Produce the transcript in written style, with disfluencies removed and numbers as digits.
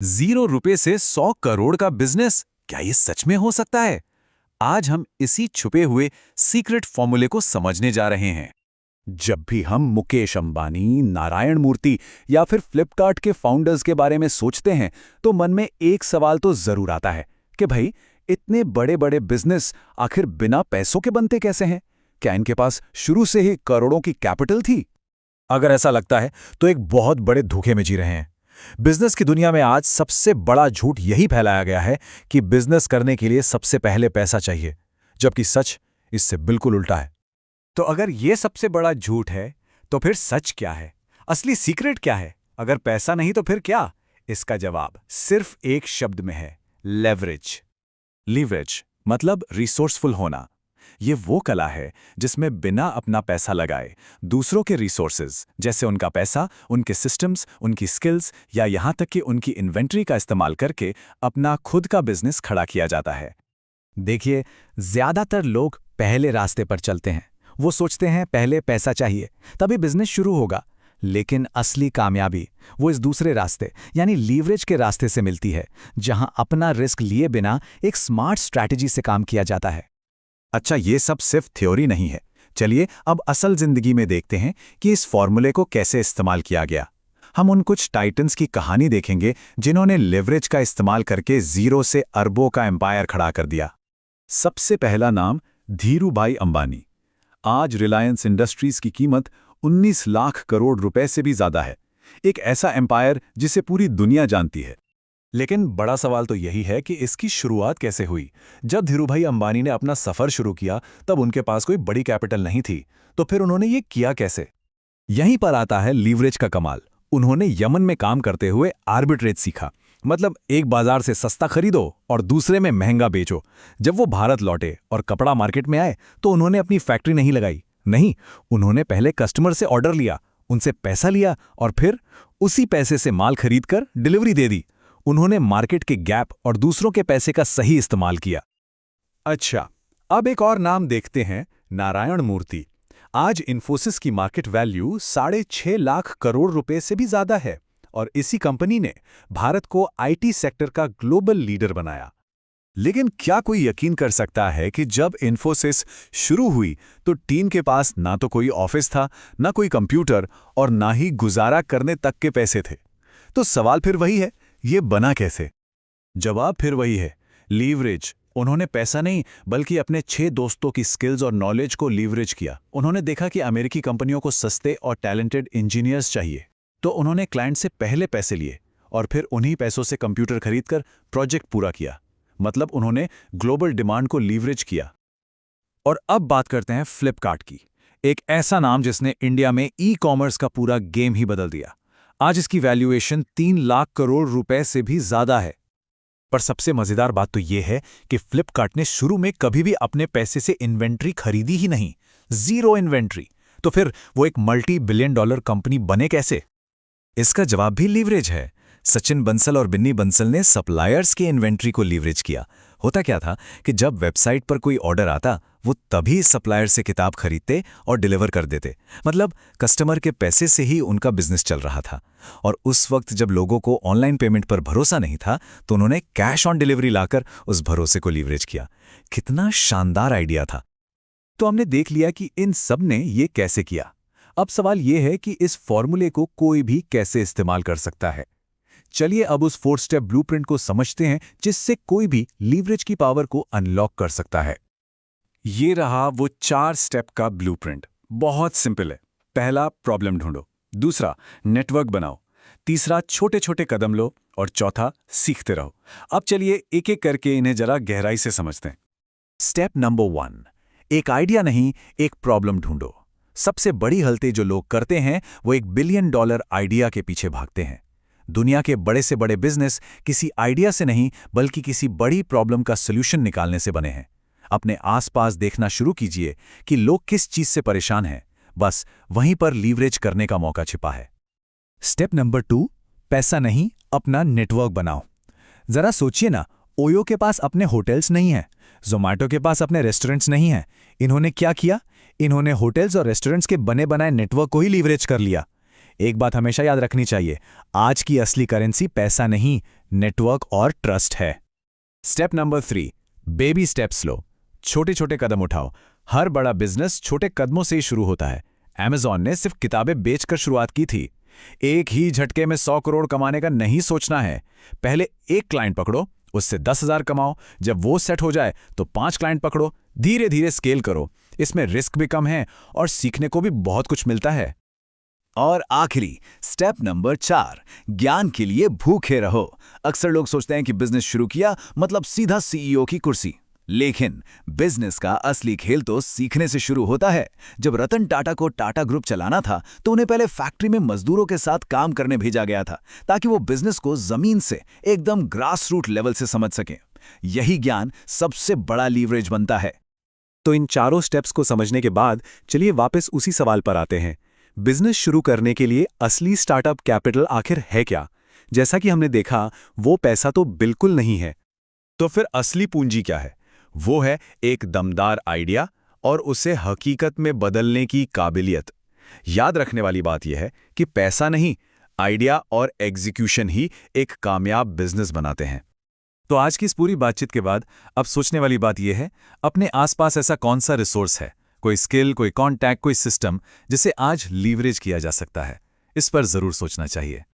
0 रुपए से 100 करोड़ का बिजनेस, क्या ये सच में हो सकता है? आज हम इसी छुपे हुए सीक्रेट फॉर्मूले को समझने जा रहे हैं। जब भी हम मुकेश अंबानी, नारायण मूर्ति या फिर फ्लिपकार्ट के फाउंडर्स के बारे में सोचते हैं तो मन में एक सवाल तो जरूर आता है कि भाई, इतने बड़े बड़े बिजनेस आखिर बिना पैसों के बनते कैसे हैं? क्या इनके पास शुरू से ही करोड़ों की कैपिटल थी? अगर ऐसा लगता है तो एक बहुत बड़े धोखे में जी रहे हैं। बिजनेस की दुनिया में आज सबसे बड़ा झूठ यही फैलाया गया है कि बिजनेस करने के लिए सबसे पहले पैसा चाहिए, जबकि सच इससे बिल्कुल उल्टा है। तो अगर ये सबसे बड़ा झूठ है, तो फिर सच क्या है? असली सीक्रेट क्या है? अगर पैसा नहीं तो फिर क्या? इसका जवाब सिर्फ एक शब्द में है: लेवरेज। लीवरेज मतलब रिसोर्सफुल होना। ये वो कला है जिसमें बिना अपना पैसा लगाए दूसरों के रिसोर्सेज, जैसे उनका पैसा, उनके सिस्टम्स, उनकी स्किल्स या यहाँ तक कि उनकी इन्वेंट्री का इस्तेमाल करके अपना खुद का बिजनेस खड़ा किया जाता है। देखिए, ज्यादातर लोग पहले रास्ते पर चलते हैं। वो सोचते हैं पहले पैसा चाहिए तभी बिजनेस शुरू होगा। लेकिन असली कामयाबी वो इस दूसरे रास्ते यानी लीवरेज के रास्ते से मिलती है, जहां अपना रिस्क लिए बिना एक स्मार्ट स्ट्रैटेजी से काम किया जाता है। अच्छा, ये सब सिर्फ थ्योरी नहीं है। चलिए अब असल जिंदगी में देखते हैं कि इस फॉर्मूले को कैसे इस्तेमाल किया गया। हम उन कुछ टाइटन्स की कहानी देखेंगे जिन्होंने लेवरेज का इस्तेमाल करके जीरो से अरबों का एम्पायर खड़ा कर दिया। सबसे पहला नाम धीरूभाई अंबानी। आज रिलायंस इंडस्ट्रीज की कीमत 19 लाख करोड़ रुपए से भी ज्यादा है। एक ऐसा एम्पायर जिसे पूरी दुनिया जानती है। लेकिन बड़ा सवाल तो यही है कि इसकी शुरुआत कैसे हुई। जब धीरूभाई अंबानी ने अपना सफर शुरू किया तब उनके पास कोई बड़ी कैपिटल नहीं थी, तो फिर उन्होंने ये किया कैसे? यहीं पर आता है लीवरेज का कमाल। उन्होंने यमन में काम करते हुए आर्बिट्रेज सीखा, मतलब एक बाजार से सस्ता खरीदो और दूसरे में महंगा बेचो। जब वो भारत लौटे और कपड़ा मार्केट में आए तो उन्होंने अपनी फैक्ट्री नहीं लगाई। नहीं, उन्होंने पहले कस्टमर से ऑर्डर लिया, उनसे पैसा लिया और फिर उसी पैसे से माल खरीदकर डिलीवरी दे दी। उन्होंने मार्केट के गैप और दूसरों के पैसे का सही इस्तेमाल किया। अच्छा, अब एक और नाम देखते हैं, नारायण मूर्ति। आज इन्फोसिस की मार्केट वैल्यू 6.5 लाख करोड़ रुपए से भी ज्यादा है और इसी कंपनी ने भारत को आईटी सेक्टर का ग्लोबल लीडर बनाया। लेकिन क्या कोई यकीन कर सकता है कि जब इन्फोसिस शुरू हुई तो टीम के पास ना तो कोई ऑफिस था, ना कोई कंप्यूटर और ना ही गुजारा करने तक के पैसे थे? तो सवाल फिर वही है, ये बना कैसे? जवाब फिर वही है, लीवरेज। उन्होंने पैसा नहीं बल्कि अपने 6 दोस्तों की स्किल्स और नॉलेज को लीवरेज किया। उन्होंने देखा कि अमेरिकी कंपनियों को सस्ते और टैलेंटेड इंजीनियर्स चाहिए, तो उन्होंने क्लाइंट से पहले पैसे लिए और फिर उन्हीं पैसों से कंप्यूटर खरीदकर प्रोजेक्ट पूरा किया। मतलब उन्होंने ग्लोबल डिमांड को लीवरेज किया। और अब बात करते हैं फ्लिपकार्ट की, एक ऐसा नाम जिसने इंडिया में ई कॉमर्स का पूरा गेम ही बदल दिया। आज इसकी वैल्यूएशन 3 लाख करोड़ रुपए से भी ज्यादा है। पर सबसे मजेदार बात तो यह है कि फ्लिपकार्ट ने शुरू में कभी भी अपने पैसे से इन्वेंट्री खरीदी ही नहीं, जीरो इन्वेंट्री। तो फिर वो एक मल्टी बिलियन डॉलर कंपनी बने कैसे? इसका जवाब भी लीवरेज है। सचिन बंसल और बिन्नी बंसल ने सप्लायर्स के इन्वेंट्री को लीवरेज किया। होता क्या था कि जब वेबसाइट पर कोई ऑर्डर आता, वो तभी सप्लायर से किताब खरीदते और डिलीवर कर देते। मतलब कस्टमर के पैसे से ही उनका बिजनेस चल रहा था। और उस वक्त जब लोगों को ऑनलाइन पेमेंट पर भरोसा नहीं था, तो उन्होंने कैश ऑन डिलीवरी लाकर उस भरोसे को लीवरेज किया। कितना शानदार आइडिया था। तो हमने देख लिया कि इन सब ने ये कैसे किया। अब सवाल ये है कि इस फॉर्मूले को कोई भी कैसे इस्तेमाल कर सकता है। चलिए अब उस 4 स्टेप ब्लूप्रिंट को समझते हैं जिससे कोई भी लीवरेज की पावर को अनलॉक कर सकता है। ये रहा वो 4 स्टेप का ब्लूप्रिंट। बहुत सिंपल है। पहला, प्रॉब्लम ढूंढो। दूसरा, नेटवर्क बनाओ। तीसरा, छोटे छोटे कदम लो। और चौथा, सीखते रहो। अब चलिए एक एक करके इन्हें जरा गहराई से समझते हैं। स्टेप नंबर 1, एक आइडिया नहीं, एक प्रॉब्लम ढूंढो। सबसे बड़ी गलती जो लोग करते हैं वो एक बिलियन डॉलर आइडिया के पीछे भागते हैं। दुनिया के बड़े से बड़े बिजनेस किसी आइडिया से नहीं बल्कि किसी बड़ी प्रॉब्लम का सॉल्यूशन निकालने से बने हैं। अपने आसपास देखना शुरू कीजिए कि लोग किस चीज से परेशान हैं। बस वहीं पर लीवरेज करने का मौका छिपा है। स्टेप नंबर 2, पैसा नहीं, अपना नेटवर्क बनाओ। जरा सोचिए ना, ओयो के पास अपने होटल्स नहीं हैं, ज़ोमैटो के पास अपने रेस्टोरेंट्स नहीं हैं। इन्होंने क्या किया? इन्होंने होटल्स और रेस्टोरेंट्स के बने बनाए नेटवर्क को ही लीवरेज कर लिया। एक बात हमेशा याद रखनी चाहिए, आज की असली करेंसी पैसा नहीं, नेटवर्क और ट्रस्ट है। स्टेप नंबर 3, बेबी स्टेप्स लो। छोटे छोटे कदम उठाओ। हर बड़ा बिजनेस छोटे कदमों से ही शुरू होता है। Amazon ने सिर्फ किताबें बेचकर शुरुआत की थी। एक ही झटके में 100 करोड़ कमाने का नहीं सोचना है। पहले एक क्लाइंट पकड़ो, उससे 10,000 कमाओ। जब वो सेट हो जाए तो 5 क्लाइंट पकड़ो। धीरे धीरे स्केल करो। इसमें रिस्क भी कम है और सीखने को भी बहुत कुछ मिलता है। और आखिरी स्टेप नंबर 4, ज्ञान के लिए भूखे रहो। अक्सर लोग सोचते हैं कि बिजनेस शुरू किया मतलब सीधा सीईओ की कुर्सी, लेकिन बिजनेस का असली खेल तो सीखने से शुरू होता है। जब रतन टाटा को टाटा ग्रुप चलाना था तो उन्हें पहले फैक्ट्री में मजदूरों के साथ काम करने भेजा गया था, ताकि वो बिजनेस को जमीन से एकदम ग्रास रूट लेवल से समझ सकें। यही ज्ञान सबसे बड़ा लीवरेज बनता है। तो इन चारों स्टेप्स को समझने के बाद चलिए वापस उसी सवाल पर आते हैं। बिजनेस शुरू करने के लिए असली स्टार्टअप कैपिटल आखिर है क्या? जैसा कि हमने देखा, वो पैसा तो बिल्कुल नहीं है। तो फिर असली पूंजी क्या है? वो है एक दमदार आइडिया और उसे हकीकत में बदलने की काबिलियत। याद रखने वाली बात यह है कि पैसा नहीं, आइडिया और एग्जीक्यूशन ही एक कामयाब बिजनेस बनाते हैं। तो आज की इस पूरी बातचीत के बाद अब सोचने वाली बात यह है, अपने आसपास ऐसा कौन सा रिसोर्स है, कोई स्किल, कोई कॉन्टैक्ट, कोई सिस्टम जिसे आज लीवरेज किया जा सकता है। इस पर जरूर सोचना चाहिए।